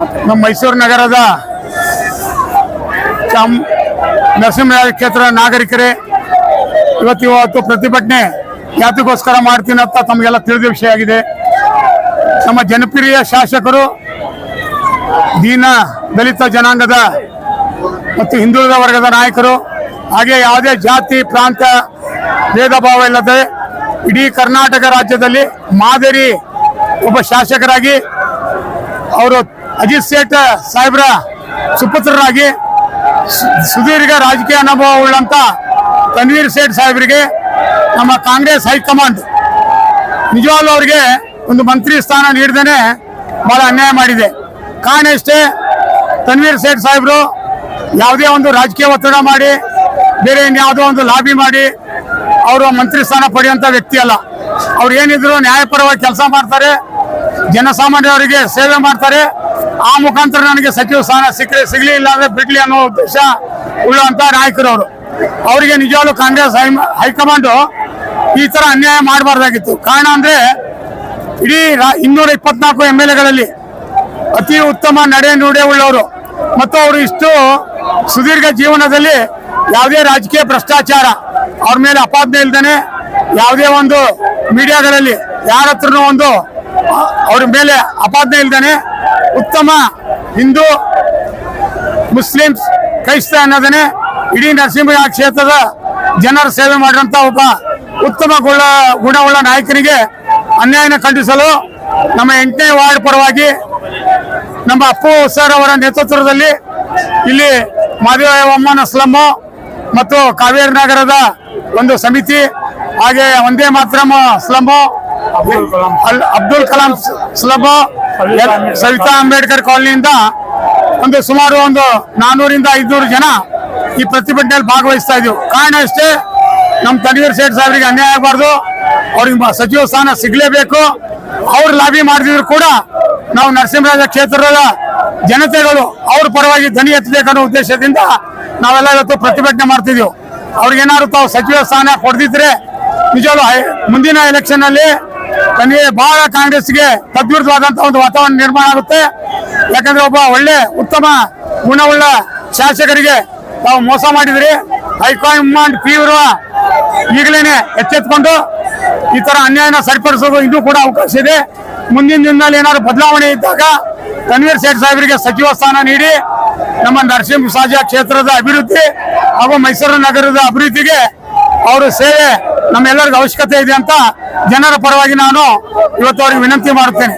ನಮ್ಮ ಮೈಸೂರು ನಗರದ ನರಸಿಂಹರಾಜ ಕ್ಷೇತ್ರ ನಾಗರಿಕರೇ ಇವತ್ತು ಪ್ರತಿಭಟನೆ ಯಾತಕ್ಕೋಸ್ಕರ ಮಾಡ್ತೀನಿ ಅಂತ ತಮಗೆಲ್ಲ ತಿಳಿದ ವಿಷಯ ಆಗಿದೆ. ನಮ್ಮ ಜನಪ್ರಿಯ ಶಾಸಕರು ದೀನ ದಲಿತ ಜನಾಂಗದ ಮತ್ತು ಹಿಂದುಳಿದ ವರ್ಗದ ನಾಯಕರು, ಹಾಗೆ ಯಾವುದೇ ಜಾತಿ ಪ್ರಾಂತ ಭೇದ ಭಾವ ಇಲ್ಲದೆ ಇಡೀ ಕರ್ನಾಟಕ ರಾಜ್ಯದಲ್ಲಿ ಮಾದರಿ ಒಬ್ಬ ಶಾಸಕರಾಗಿ ಅವರು ಅಜಿತ್ ಸೇಠ್ ಸಾಹೇಬ್ರ ಸುಪುತ್ರರಾಗಿ ಸುದೀರ್ಘ ರಾಜಕೀಯ ಅನುಭವ ಉಳ್ಳಂತ ತನ್ವೀರ್ ಸೇಠ್ ಸಾಹೇಬರಿಗೆ ನಮ್ಮ ಕಾಂಗ್ರೆಸ್ ಹೈಕಮಾಂಡ್ ನಿಜವಾಗ್ಲೂ ಅವರಿಗೆ ಒಂದು ಮಂತ್ರಿ ಸ್ಥಾನ ನೀಡದೇನೆ ಬಹಳ ಅನ್ಯಾಯ ಮಾಡಿದೆ. ಕಾರಣ ಇಷ್ಟೇ, ತನ್ವೀರ್ ಸೇಠ್ ಸಾಹೇಬರು ಯಾವುದೇ ಒಂದು ರಾಜಕೀಯ ಒತ್ತಡ ಮಾಡಿ ಬೇರೆ ಇನ್ಯಾವುದೋ ಒಂದು ಲಾಬಿ ಮಾಡಿ ಅವರು ಮಂತ್ರಿ ಸ್ಥಾನ ಪಡೆಯುವಂತ ವ್ಯಕ್ತಿ ಅಲ್ಲ. ಅವ್ರು ಏನಿದ್ರು ನ್ಯಾಯಪರವಾಗಿ ಕೆಲಸ ಮಾಡ್ತಾರೆ, ಜನಸಾಮಾನ್ಯರಿಗೆ ಸೇವೆ ಮಾಡ್ತಾರೆ. ಆ ಮುಖಾಂತರ ನನಗೆ ಸಚಿವ ಸ್ಥಾನ ಸಿಗಲಿ ಇಲ್ಲ ಅಂದ್ರೆ ಬಿಡ್ಲಿ ಅನ್ನೋ ಉದ್ದೇಶ ಉಳ್ಳುವಂತ ನಾಯಕರು ಅವರು. ಅವರಿಗೆ ನಿಜವಾಗ್ಲೂ ಕಾಂಗ್ರೆಸ್ ಹೈಕಮಾಂಡ್ ಈ ತರ ಅನ್ಯಾಯ ಮಾಡಬಾರ್ದಾಗಿತ್ತು. ಕಾರಣ ಅಂದ್ರೆ ಇಡೀ 224 MLAಗಳಲ್ಲಿ ಅತಿ ಉತ್ತಮ ನಡೆ ನುಡಿ ಉಳ್ಳವರು ಮತ್ತು ಅವರು ಇಷ್ಟು ಸುದೀರ್ಘ ಜೀವನದಲ್ಲಿ ಯಾವುದೇ ರಾಜಕೀಯ ಭ್ರಷ್ಟಾಚಾರ ಅವ್ರ ಮೇಲೆ ಅಪಾದನೆ ಇಲ್ದೇನೆ, ಯಾವುದೇ ಒಂದು ಮೀಡಿಯಾಗಳಲ್ಲಿ ಯಾರ ಹತ್ರನೂ ಒಂದು ಅವ್ರ ಮೇಲೆ ಅಪಾದನೆ ಇಲ್ದೇನೆ ಉತ್ತಮ ಹಿಂದೂ ಮುಸ್ಲಿಮ್ಸ್ ಕ್ರೈಸ್ತ ಅನ್ನೋದನ್ನೇ ಇಡೀ ನರಸಿಂಹರಾಜ ಕ್ಷೇತ್ರದ ಜನರ ಸೇವೆ ಮಾಡಿದಂತ ಒಬ್ಬ ಉತ್ತಮ ಗುಣವುಳ್ಳ ನಾಯಕನಿಗೆ ಅನ್ಯಾಯನ ಖಂಡಿಸಲು ನಮ್ಮ 8ನೇ ವಾರ್ಡ್ ಪರವಾಗಿ ನಮ್ಮ ಅಪ್ಪು ಸರ್ ಅವರ ನೇತೃತ್ವದಲ್ಲಿ ಇಲ್ಲಿ ಮಾದೇವಮ್ಮನ ಸ್ಲಮ್ಮು ಮತ್ತು ಕಾವೇರಿ ನಗರದ ಒಂದು ಸಮಿತಿ, ಹಾಗೆ ಒಂದೇ ಮಾತ್ರಂ ಸ್ಲಮ್ಮು, ಅಬ್ದುಲ್ ಕಲಾಂ ಸ್ಲಮ್ಮು, ಸವಿತಾ ಅಂಬೇಡ್ಕರ್ ಕಾಲನಿಯಿಂದ ಸುಮಾರು 400 ರಿಂದ 500 ಜನ ಈ ಪ್ರತಿಭಟನೆಯಲ್ಲಿ ಭಾಗವಹಿಸ್ತಾ ಇದ್ದೀವಿ. ಕಾರಣ ಅಷ್ಟೇ, ನಮ್ಮ ತನ್ವೀರ್ ಸೇಠ್ ಸಾಹೇಬರಿಗೆ ಅನ್ಯಾಯ ಆಗಬಾರ್ದು, ಅವ್ರಿಗೆ ಸಚಿವ ಸ್ಥಾನ ಸಿಗಲೇಬೇಕು. ಅವ್ರು ಲಾಬಿ ಮಾಡಿದ್ರು ಕೂಡ ನಾವು ನರಸಿಂಹರಾಜ ಕ್ಷೇತ್ರದ ಜನತೆಗಳು ಅವ್ರ ಪರವಾಗಿ ಧ್ವನಿ ಎತ್ತಬೇಕನ್ನೋ ಉದ್ದೇಶದಿಂದ ನಾವೆಲ್ಲ ಇವತ್ತು ಪ್ರತಿಭಟನೆ ಮಾಡ್ತಿದ್ದೀವಿ. ಅವ್ರಿಗೇನಾದ್ರು ತಾವು ಸಚಿವ ಸ್ಥಾನ ಕೊಡದಿದ್ರೆ ನಿಜವಾಗ್ಲೂ ಮುಂದಿನ ಎಲೆಕ್ಷನ್ ಅಲ್ಲಿ ಬಹಳ ಕಾಂಗ್ರೆಸ್ಗೆ ತದ್ವಿರುದ್ಧವಾದಂತಹ ಒಂದು ವಾತಾವರಣ ನಿರ್ಮಾಣ ಆಗುತ್ತೆ. ಯಾಕಂದ್ರೆ ಒಬ್ಬ ಒಳ್ಳೆ ಉತ್ತಮ ಗುಣವುಳ್ಳ ಶಾಸಕರಿಗೆ ತಾವು ಮೋಸ ಮಾಡಿದ್ರಿ. ಹೈಕಮಾಂಡ್ ತೀವ್ರ ಈಗಲೇನೆ ಎಚ್ಚೆತ್ಕೊಂಡು ಈ ತರ ಅನ್ಯಾಯನ ಸರಿಪಡಿಸೋದು ಇನ್ನೂ ಕೂಡ ಅವಕಾಶ ಇದೆ. ಮುಂದಿನ ದಿನದಲ್ಲಿ ಏನಾದ್ರು ಬದಲಾವಣೆ ಇದ್ದಾಗ ತನ್ವೀರ್ ಸೇಠ್ ಸಾಹೇಬರಿಗೆ ಸಚಿವ ಸ್ಥಾನ ನೀಡಿ ನಮ್ಮ ನರಸಿಂಹರಾಜ ಕ್ಷೇತ್ರದ ಅಭಿವೃದ್ಧಿ ಹಾಗೂ ಮೈಸೂರು ನಗರದ ಅಭಿವೃದ್ಧಿಗೆ ಅವರ ಸೇವೆ ನಮ್ಮೆಲ್ಲರಿಗೂ ಅವಶ್ಯಕತೆ ಇದೆ ಅಂತ ಜನರ ಪರವಾಗಿ ನಾನು ಇವತ್ತು ಅವರಿಗೆ ವಿನಂತಿ ಮಾಡುತ್ತೇನೆ.